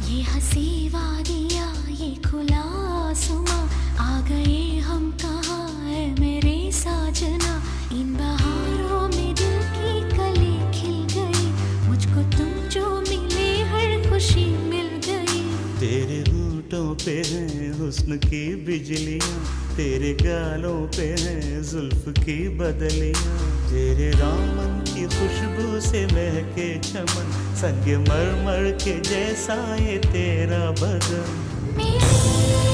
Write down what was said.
ये हंसी वादियाँ ये खुला आसमां, आ गए हम कहाँ है मेरे साजना। इन बहारों में दिल की कली खिल गई, मुझको तुम जो मिले हर खुशी मिल गई। तेरे होठों पे है हुस्न की बिजलियाँ, तेरे गालों पे है जुल्फ की बदलियाँ। तेरे दामन की खुशबू से महके चमन, संग मरमर के जैसा ये तेरा बदन। मेरे